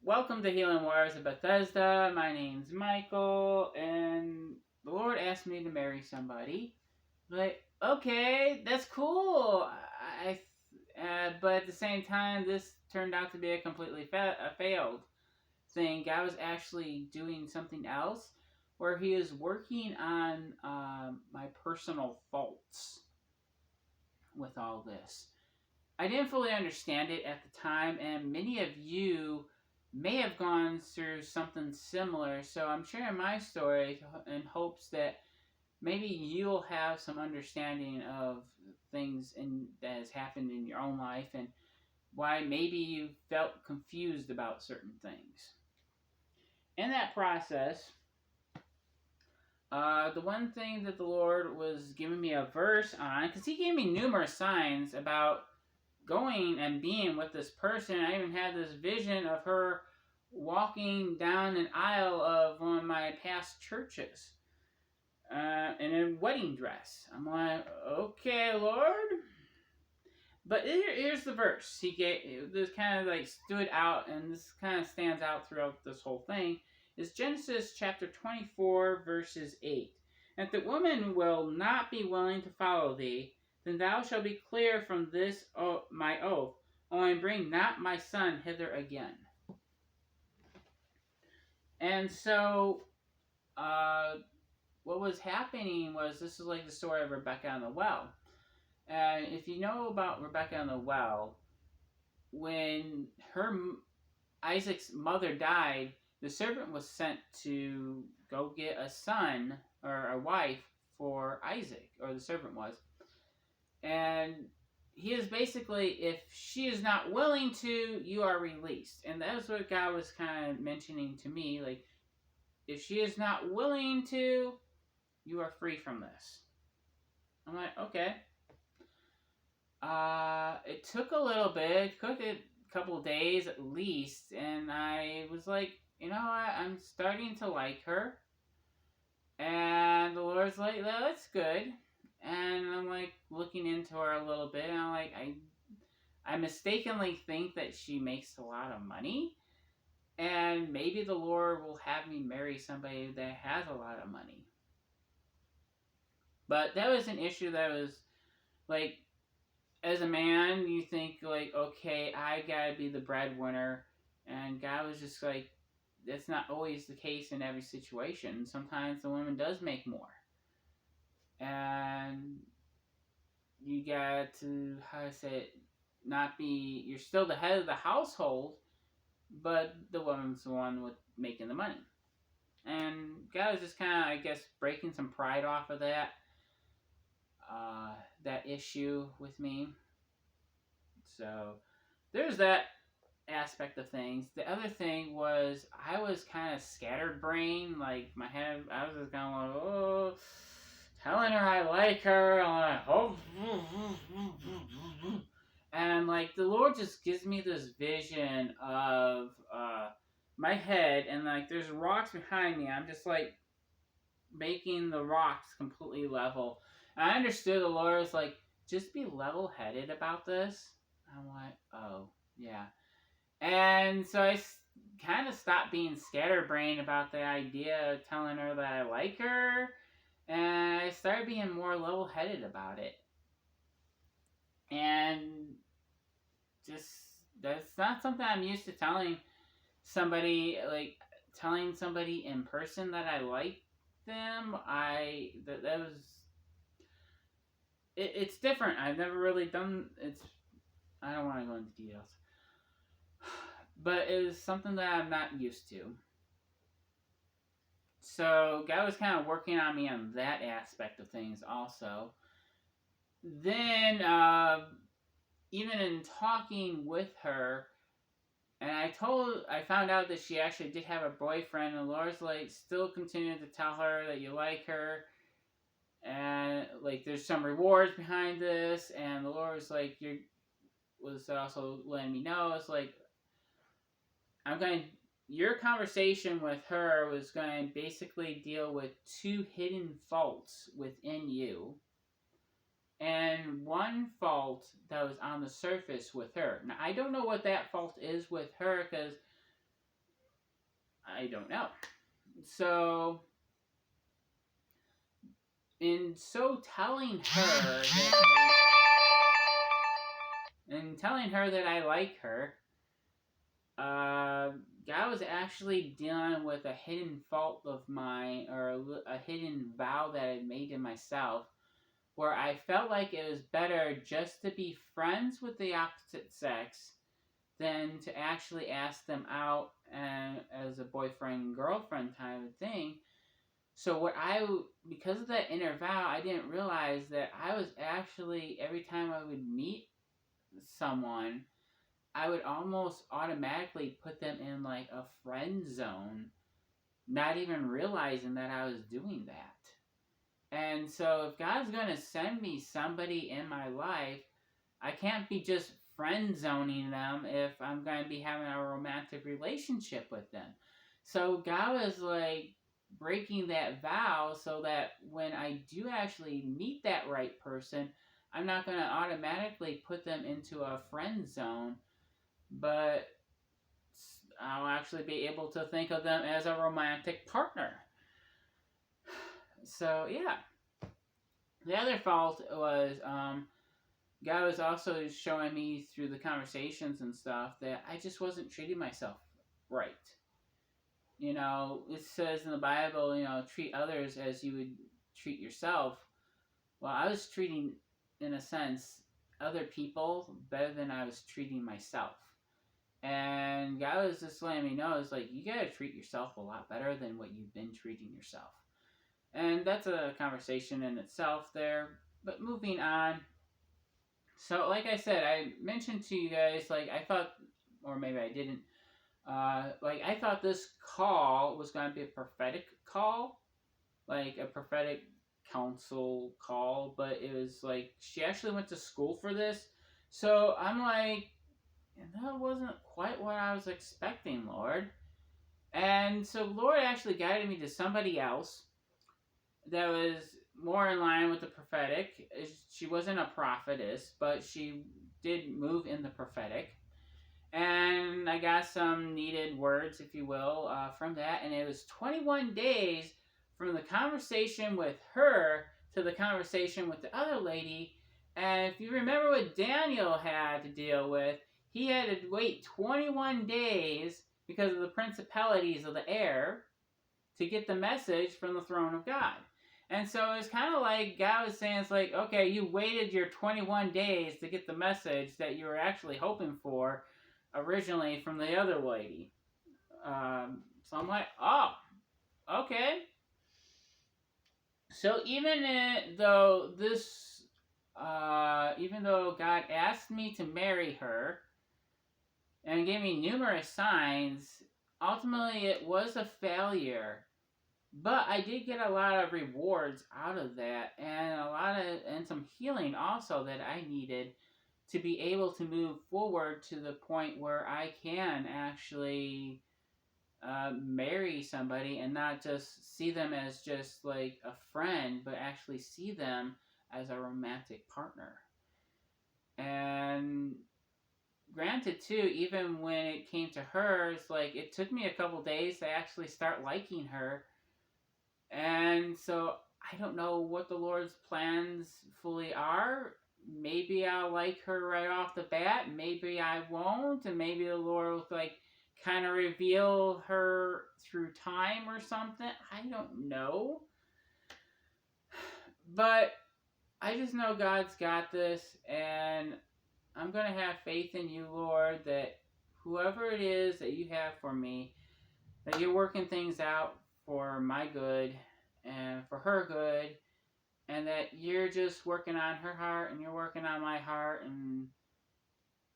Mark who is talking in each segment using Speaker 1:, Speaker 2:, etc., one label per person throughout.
Speaker 1: Welcome to Healing Waters of Bethesda. My name's Michael, and the Lord asked me to marry somebody. Like, okay, that's cool. But at the same time, this turned out to be a completely failed thing. God was actually doing something else, where He is working on my personal faults with all this. I didn't fully understand it at the time, and many of you may have gone through something similar. So I'm sharing my story in hopes that maybe you'll have some understanding of things that has happened in your own life and why maybe you felt confused about certain things. In that process, the one thing that the Lord was giving me a verse on, because He gave me numerous signs about going and being with this person. I even had this vision of her walking down an aisle of one of my past churches in a wedding dress. I'm like, okay, Lord. But here's the verse he gave. This kind of like stood out, and this kind of stands out throughout this whole thing. Is Genesis chapter 24, verses 8. And if the woman will not be willing to follow thee, then thou shalt be clear from this my oath, only bring not my son hither again. And so, what was happening was, this is like the story of Rebecca and the well. And if you know about Rebecca and the well, when Isaac's mother died, the servant was sent to go get a son or a wife for Isaac, or the servant was. And he is basically, if she is not willing to, you are released. And that was what God was kind of mentioning to me. Like, if she is not willing to, you are free from this. I'm like, okay. It took a little bit. It took a couple of days at least. And I was like, you know what? I'm starting to like her. And the Lord's like, well, that's good. And I'm like looking into her a little bit. And I'm like, I mistakenly think that she makes a lot of money. And maybe the Lord will have me marry somebody that has a lot of money. But that was an issue that was like, as a man, you think like, okay, I gotta be the breadwinner. And God was just like, that's not always the case in every situation. Sometimes the woman does make more. And you got to, how to say it, not be, you're still the head of the household, but the woman's the one with making the money. And God was just kind of, I guess, breaking some pride off of that issue with me. So there's that aspect of things. The other thing was, I was kind of scattered brain. Like, my head, I was just kind of like, oh, telling her I like her. I'm like, oh. And like, the Lord just gives me this vision of my head, and like, there's rocks behind me. I'm just like making the rocks completely level. And I understood the Lord was like, just be level-headed about this. I'm like, oh, yeah. And so I kind of stopped being scatterbrained about the idea of telling her that I like her. And I started being more level-headed about it. And just, that's not something I'm used to telling somebody, like, telling somebody in person that I like them. That was, it's different. I've never really done, I don't want to go into details. But it was something that I'm not used to. So God was kind of working on me on that aspect of things also. Then, even in talking with her, and I found out that she actually did have a boyfriend, and Laura's like, still continuing to tell her that you like her, and like, there's some rewards behind this, and the Lord was like, was also letting me know, it's like, your conversation with her was going to basically deal with two hidden faults within you, and one fault that was on the surface with her. Now, I don't know what that fault is with her, because I don't know. So, in so telling her that I like her, God was actually dealing with a hidden fault of mine, or a hidden vow that I made to myself, where I felt like it was better just to be friends with the opposite sex than to actually ask them out and as a boyfriend girlfriend kind of thing. So because of that inner vow, I didn't realize that I was actually, every time I would meet someone, I would almost automatically put them in like a friend zone, not even realizing that I was doing that. And so if God's going to send me somebody in my life, I can't be just friend zoning them if I'm going to be having a romantic relationship with them. So God was like breaking that vow so that when I do actually meet that right person, I'm not going to automatically put them into a friend zone, but I'll actually be able to think of them as a romantic partner. So, yeah. The other fault was God was also showing me through the conversations and stuff that I just wasn't treating myself right. It says in the Bible, treat others as you would treat yourself. Well, I was treating, in a sense, other people better than I was treating myself. And God was just letting me know, it's like, you gotta treat yourself a lot better than what you've been treating yourself. And that's a conversation in itself there. But moving on. So, like I said, I mentioned to you guys, like, I thought, or maybe I didn't, I thought this call was going to be a prophetic call, like a prophetic counsel call, but it was like, she actually went to school for this. So, I'm like, that wasn't quite what I was expecting, Lord. And so, Lord actually guided me to somebody else that was more in line with the prophetic. She wasn't a prophetess, but she did move in the prophetic. And I got some needed words, if you will, from that. And it was 21 days from the conversation with her to the conversation with the other lady. And if you remember what Daniel had to deal with, he had to wait 21 days because of the principalities of the air to get the message from the throne of God. And so it's kind of like God was saying, it's like, okay, you waited your 21 days to get the message that you were actually hoping for originally from the other lady. So I'm like, oh, okay. So even though God asked me to marry her and gave me numerous signs, ultimately it was a failure. But I did get a lot of rewards out of that, and some healing also that I needed to be able to move forward to the point where I can actually marry somebody and not just see them as just like a friend, but actually see them as a romantic partner. And granted, too, even when it came to her, it's like it took me a couple days to actually start liking her. And so I don't know what the Lord's plans fully are. Maybe I'll like her right off the bat. Maybe I won't. And maybe the Lord will kind of reveal her through time or something. I don't know. But I just know God's got this. And I'm going to have faith in you, Lord, that whoever it is that you have for me, that you're working things out for my good and for her good, and that you're just working on her heart and you're working on my heart, and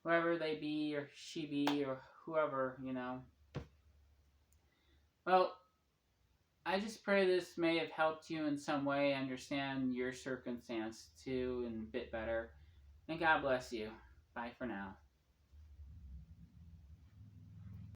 Speaker 1: whoever they be or she be or whoever, Well, I just pray this may have helped you in some way understand your circumstance too and a bit better. And God bless you. Bye for now.